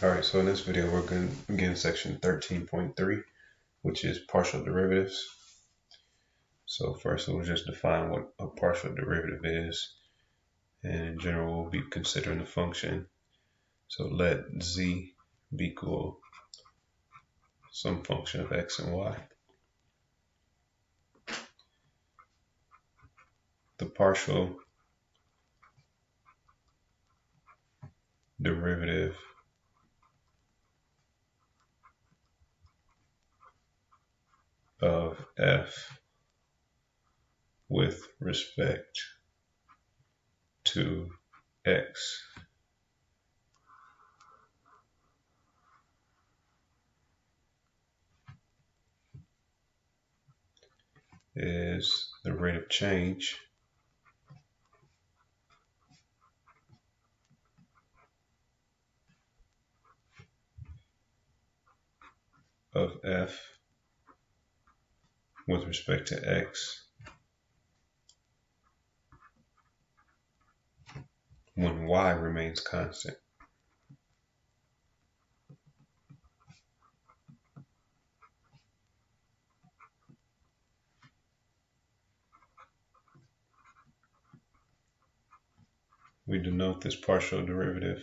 Alright, so in this video we're going to begin section 13.3, which is partial derivatives. So first we'll just define what a partial derivative is, and in general we'll be considering the function. So let z be equal some function of x and y. The partial derivative of f with respect to x is the rate of change of f with respect to x when y remains constant. We denote this partial derivative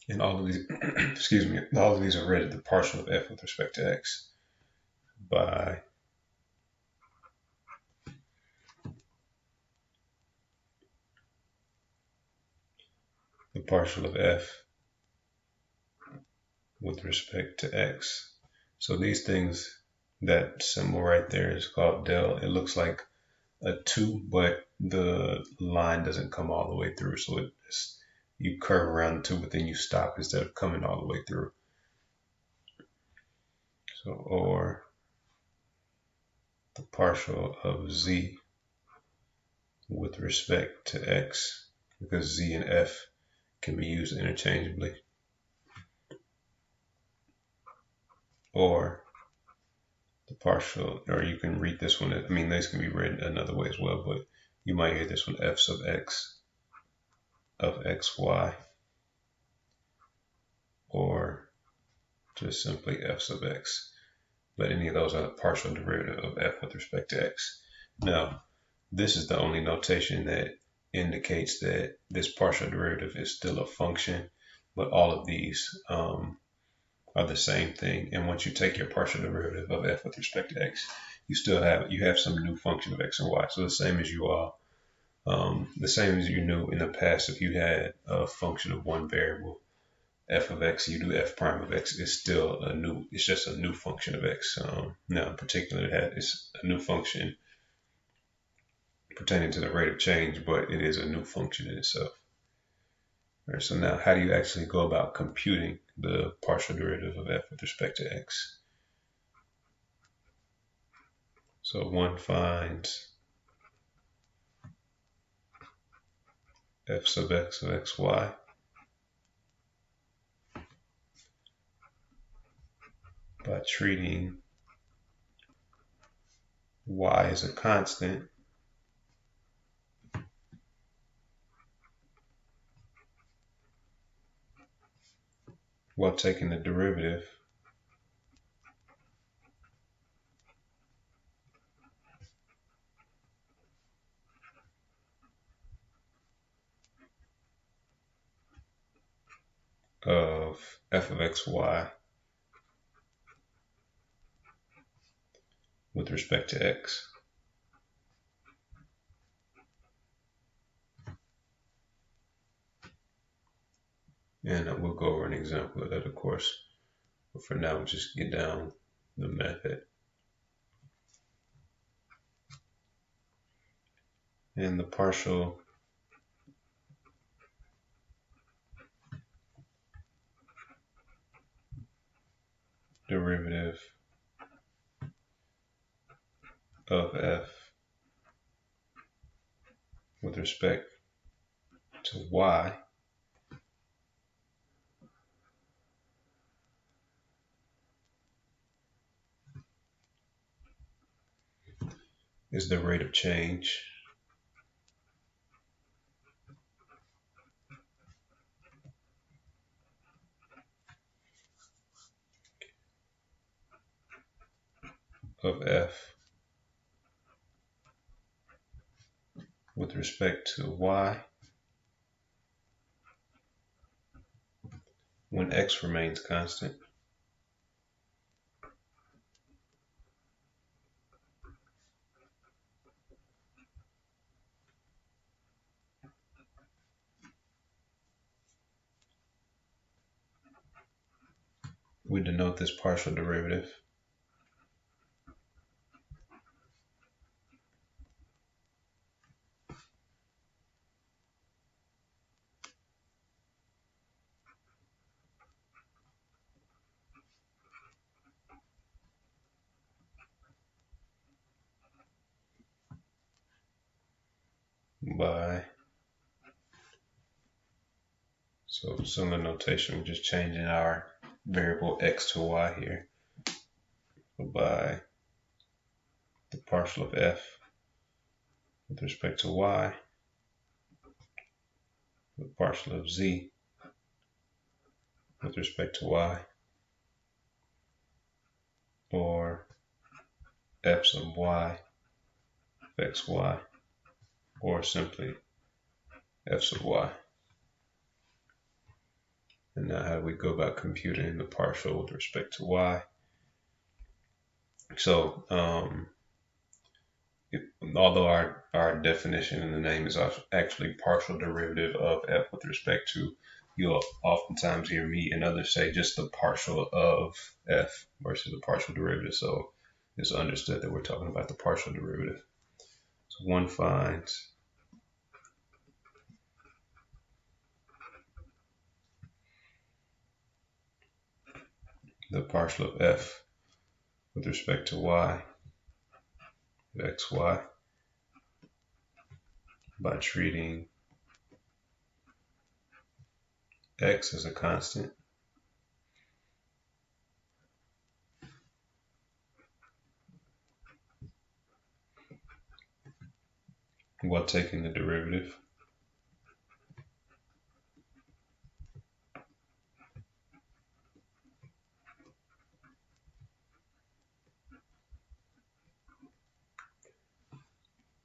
and all of these all of these are read at the partial of f with respect to x by the partial of f with respect to x. So these things, that symbol right there is called del. It looks like a 2, but the line doesn't come all the way through. So you curve around the 2, but then you stop instead of coming all the way through. So, or the partial of z with respect to x, because z and f can be used interchangeably. Or the partial, or you can read this one, these can be written another way as well, but you might hear this one f sub x of xy, or just simply f sub x. But any of those are the partial derivative of f with respect to x. Now, this is the only notation that indicates that this partial derivative is still a function, but all of these are the same thing. And once you take your partial derivative of f with respect to x, you have some new function of x and y. So the same as you knew in the past, if you had a function of one variable, f of x, you do f prime of x, it's just a new function of x. Now in particular, it's a new function pertaining to the rate of change, but it is a new function in itself. All right, so now how do you actually go about computing the partial derivative of f with respect to x? So one finds f sub x of xy by treating y as a constant while taking the derivative of f of xy with respect to x. And we'll go over an example of that, of course. But for now, we'll just get down the method. And the partial derivative of f with respect to y is the rate of change of f with respect to y when x remains constant. We denote this partial derivative by, so similar notation, we're just changing our variable x to y here, by the partial of f with respect to y, the partial of z with respect to y, or f sub y of xy, or simply f sub y. And now how do we go about computing the partial with respect to y? So although our definition in the name is actually partial derivative of f with respect to, you'll oftentimes hear me and others say just the partial of f versus the partial derivative. So it's understood that we're talking about the partial derivative. So one finds the partial of f with respect to y of xy by treating x as a constant while taking the derivative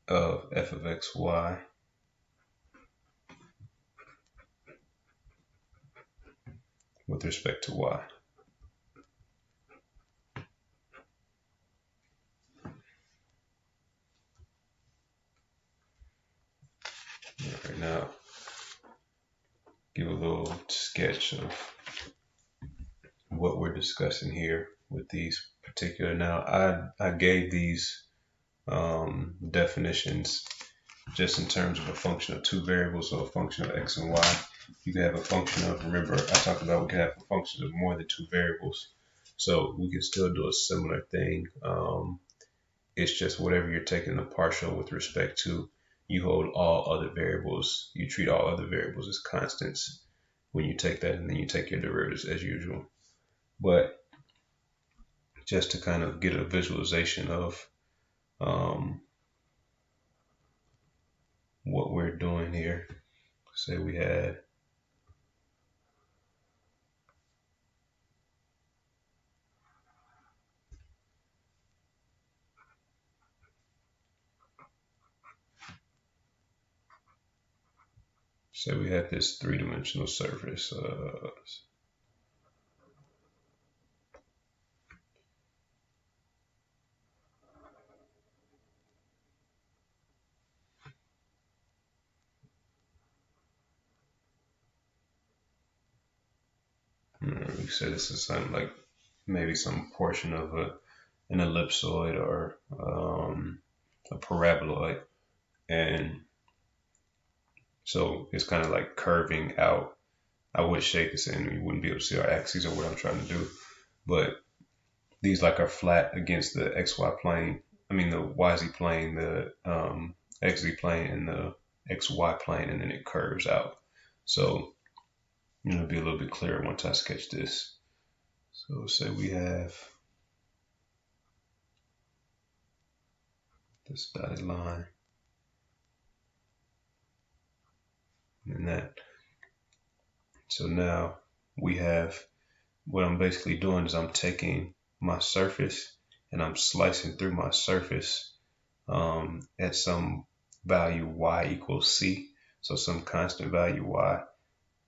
of f of xy with respect to y. Right now, give a little sketch of what we're discussing here with these particular. Now, I gave these definitions just in terms of a function of two variables, so a function of x and y. You can have a function of, remember, I talked about we can have a function of more than two variables. So we can still do a similar thing. It's just whatever you're taking the partial with respect to, you hold all other variables, you treat all other variables as constants when you take that, and then you take your derivatives as usual. But just to kind of get a visualization of what we're doing here, say we had this three-dimensional surface. We say this is something like maybe some portion of an ellipsoid or a paraboloid, and so it's kind of like curving out. I would shake this and you wouldn't be able to see our axes or what I'm trying to do, but these like are flat against the XY plane. I mean the YZ plane, the XZ plane, and the XY plane, and then it curves out. So it'll be a little bit clearer once I sketch this. So say we have this dotted line, and that. So now we have, what I'm basically doing is I'm taking my surface and I'm slicing through my surface at some value y equals c, so some constant value y.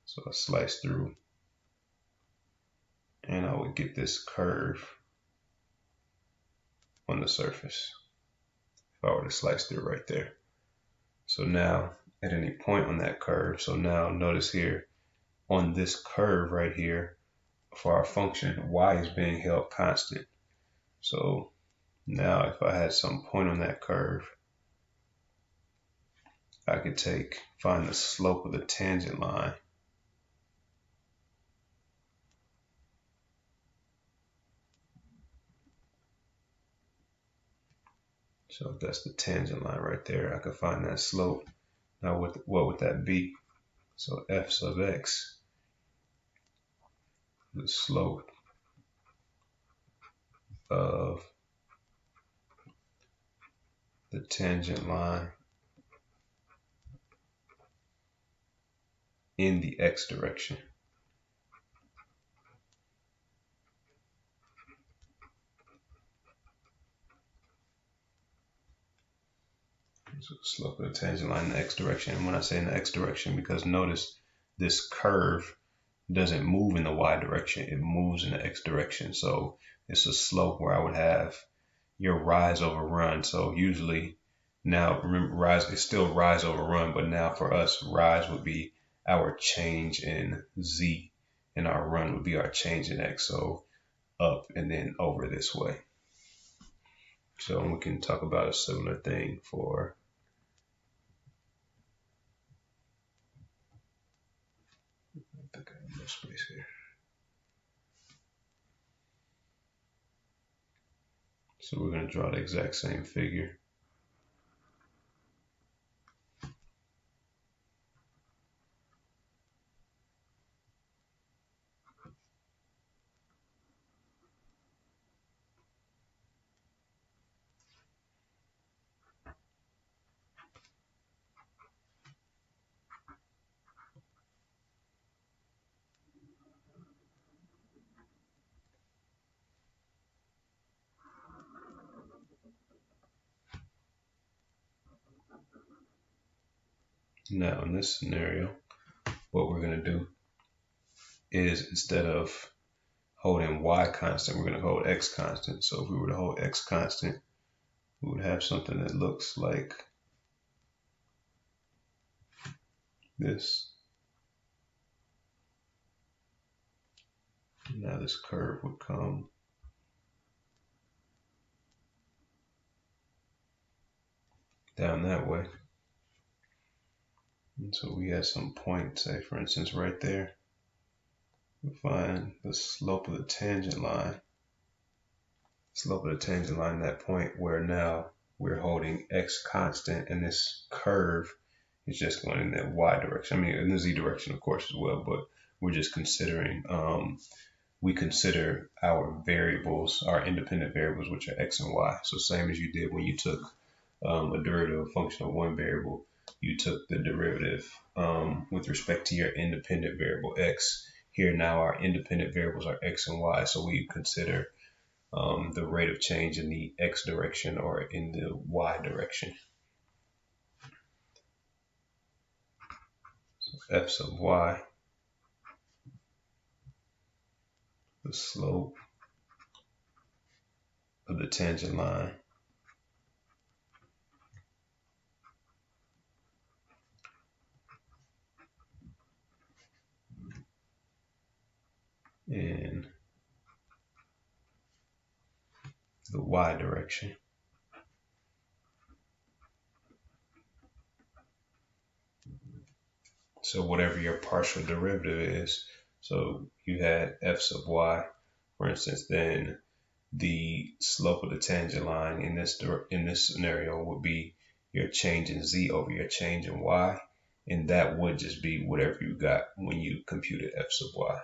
So I slice through and I would get this curve on the surface if I were to slice through right there. So now at any point on that curve, so now notice here on this curve right here for our function, y is being held constant. So now if I had some point on that curve, I could find the slope of the tangent line. So that's the tangent line right there. I could find that slope. Now what would that be? So f sub x, the slope of the tangent line in the x direction. So the slope of the tangent line in the x direction. And when I say in the x direction, because notice this curve doesn't move in the y direction, it moves in the x direction. So it's a slope where I would have your rise over run. So usually now, remember, rise is still rise over run, but now for us, rise would be our change in z, and our run would be our change in x. So up and then over this way. So we can talk about a similar thing for I think I have no space here. So we're going to draw the exact same figure. Now in this scenario, what we're going to do is instead of holding y constant, we're going to hold x constant. So if we were to hold x constant, we would have something that looks like this. Now this curve would come down that way. And so we had some point, say for instance right there, we find the slope of the tangent line. Slope of the tangent line, that point where now we're holding x constant and this curve is just going in the y direction. I mean, in the z direction, of course, as well, but we're just considering, we consider our variables, our independent variables, which are x and y. So same as you did when you took a derivative function of one variable, you took the derivative with respect to your independent variable x. Here now our independent variables are x and y, so we consider the rate of change in the x direction or in the y direction. So f sub y, the slope of the tangent line in the y direction. So whatever your partial derivative is, so you had f sub y, for instance, then the slope of the tangent line in this scenario would be your change in z over your change in y, and that would just be whatever you got when you computed f sub y.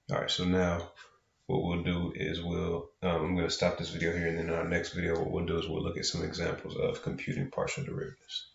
All right, so now what we'll do is I'm going to stop this video here, and then in our next video, what we'll do is we'll look at some examples of computing partial derivatives.